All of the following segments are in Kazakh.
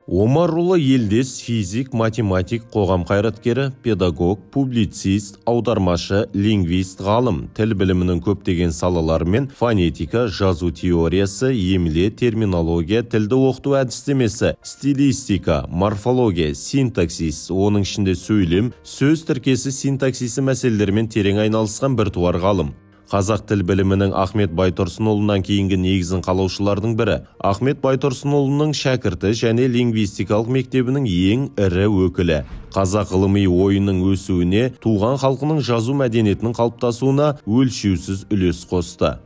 Омарұлы Елдес физик, математик, қоғам қайраткері, педагог, публицист, аудармашы, лингвист, ғалым, тіл білімінің көптеген салалары мен фонетика, жазу теориясы, емле, терминология, тілді оқыту әдістемесі, стилистика, морфология, синтаксис, оның ішінде сөйлем, сөз тіркесі, синтаксисі мәселелерімен терең айналысқан біртуар ғалым. Қазақ тіл білімінің Ахмет Байтұрсынұлынан кейінгі негізін қалаушылардың бірі. Ахмет Байтұрсынұлының шәкірті және лингвистикалық мектебінің ең ірі өкілі. Қазақ ғылыми ойының өсуіне, туған халқының жазу мәдениетінің қалыптасуына өлшеусіз үлес қосты.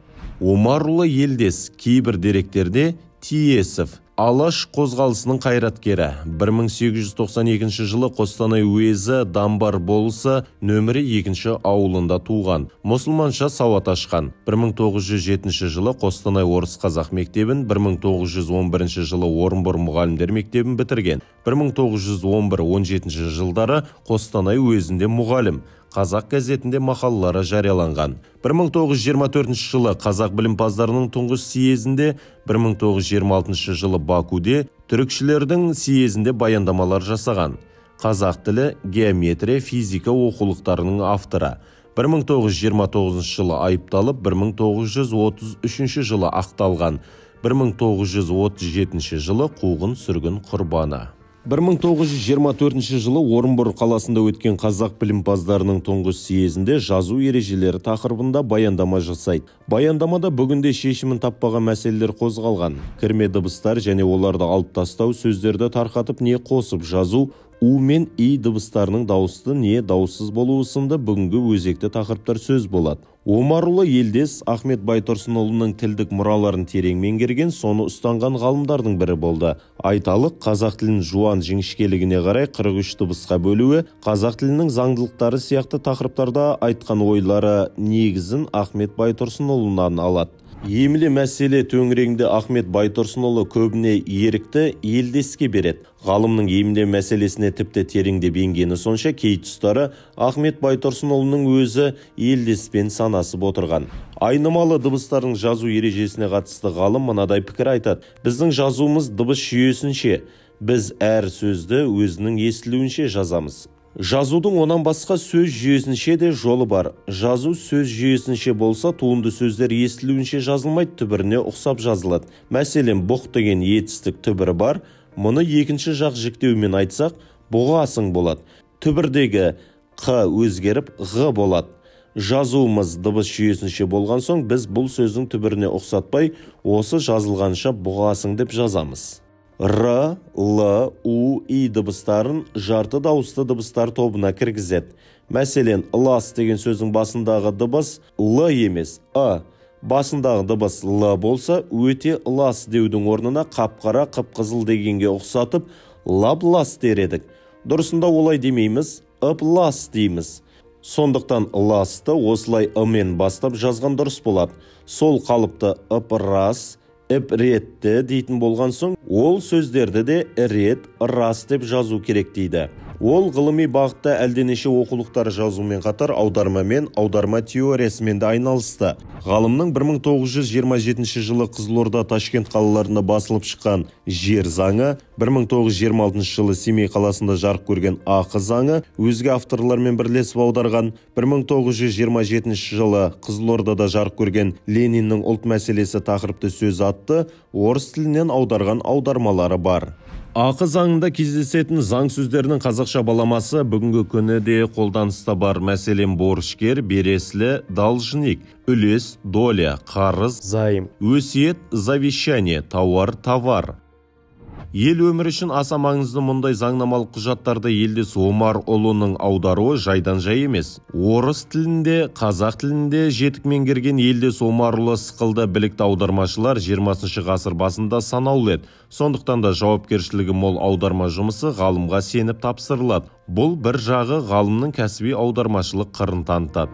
Омарұлы Елдес кейбір деректерде Тиесов, Алаш қозғалысының қайраткері. 1892 жылы Қостанай уезі Дамбар болысы нөмірі 2 ауылында туған. Мұсылманша сауат ашқан. 1907 жылы Қостанай орыс қазақ мектебін, 1911 жылы Орынбор мұғалімдер мектебін бітірген. 1911-17 жылдары Қостанай уезінде мұғалім. Қазақ газетінде мақалалары жарияланған. 1924 жылы қазақ білімпаздарының тұңғыш съезінде, 1926 жылы Бакуде түрікшілердің съезінде баяндамалар жасаған. Қазақ тілі, геометрия, физика оқулықтарының авторы. 1929 жылы айыпталып, 1933 жылы ақталған. 1937 жылы қуғын сүргін құрбаны. 1924 жылы Орынбор қаласында өткен қазақ білімпаздарының тұңғыш съезінде жазу ережелері тақырыбында баяндама жасайды. Баяндамада бүгінде шешімін таппаған мәселелер қозғалған. Кірме дыбыстар және оларды алып тастау, сөздерді тарқатып не қосып жазу, у мен и дыбыстарының дауысты не дауыссыз болуы сынды бүгінгі өзекті тақырыптар сөз болады. Омарұлы Елдес Ахмет Байтұрсынұлының тілдік мұраларын терең меңгерген, соны ұстанған ғалымдардың бірі болды. Айталық, қазақ тілін жуан жіңішкелігіне қарай 43 дыбысқа бөлуі, қазақ тілінің заңдылықтары сияқты тақырыптарда айтқан ойлары негізін Ахмет Байтұрсынұлынан алады. Емле мәселе төңірегінде Ахмет Байтұрсынұлы көбіне ерікті Елдеске береді. Ғалымның емле мәселесіне тіпті тереңдеп енгені сонша кей тұстары Ахмет Байтұрсынұлының өзі Елдеспен санасып отырған. Айнымалы дыбыстардың жазу ережесіне қатысты ғалым мынадай пікір айтады. Біздің жазуымыз дыбыс жүйесінше, біз әр сөзді өзінің естілуінше жазамыз. Жазудың онан басқа сөз жүйесінше де жолы бар. Жазу сөз жүйесінше болса, туынды сөздер естілуінше жазылмайды, түбіріне ұқсап жазылады. Мәселен, бұқ деген етістік түбірі бар. Мұны екінші жақ жіктеумен айтсақ, бұғасың болады. Түбірдегі қ өзгеріп ғ болады. Жазуымыз дыбыс жүйесінше болған соң, біз бұл сөздің түбіріне ұқсатпай, осы жазылғанша бұғасың деп жазамыз. Р, Л, У, И дыбыстарын жарты дауысты дыбыстар тобына кіргізеді. Мәселен, лас деген сөздің басындағы дыбыс Л емес, А. Басындағы дыбыс Л болса, өте лас деудің орнына қапқара қып-қызыл дегенге ұқсатып, лап-лас дер едік. Дұрысында олай демейміз, ып-лас дейміз. Сондықтан ласты осылай ымен бастап жазған дұрыс болады. Сол қалыпты ып-рас, ретті дейтін болған соң, ол сөздерді де рет, рас деп жазу керек дейді. Ол ғылыми бағытта әлденеше оқулықтар жазумен қатар аударма мен аударма теориясымен де айналысты. Ғалымның 1927 жылы Қызылорда, Ташкент қалаларында басылып шыққан Жер заңы, 1926 жылы Семей қаласында жарық көрген Ақы заңы, өзге авторлармен бірлесіп аударған, 1927 жылы Қызылордада жарық көрген Лениннің ұлт мәселесі тақырыпты сөз атты орыс тілінен аударған аудармалары бар. Ақы заңында кездесетін заң сөздерінің қазақша баламасы бүгінгі күні де қолданыста бар. Мәселен, борышкер, бересілі, должник, үлес, доля, қарыз, займ, өсиет, завещание, товар. Ел өмірі үшін аса маңызды мұндай заңнамалық құжаттарды Елдес Омарұлының аударуы жайдан жай емес. Орыс тілінде, қазақ тілінде жетік меңгерген Елдес Омарұлы сықылды білікті аудармашылар 20 ғасыр басында санаулы еді. Сондықтан да жауапкершілігі мол аударма жұмысы ғалымға сеніп тапсырылады. Бұл бір жағы ғалымның кәсіби аудармашылық қырын танытады.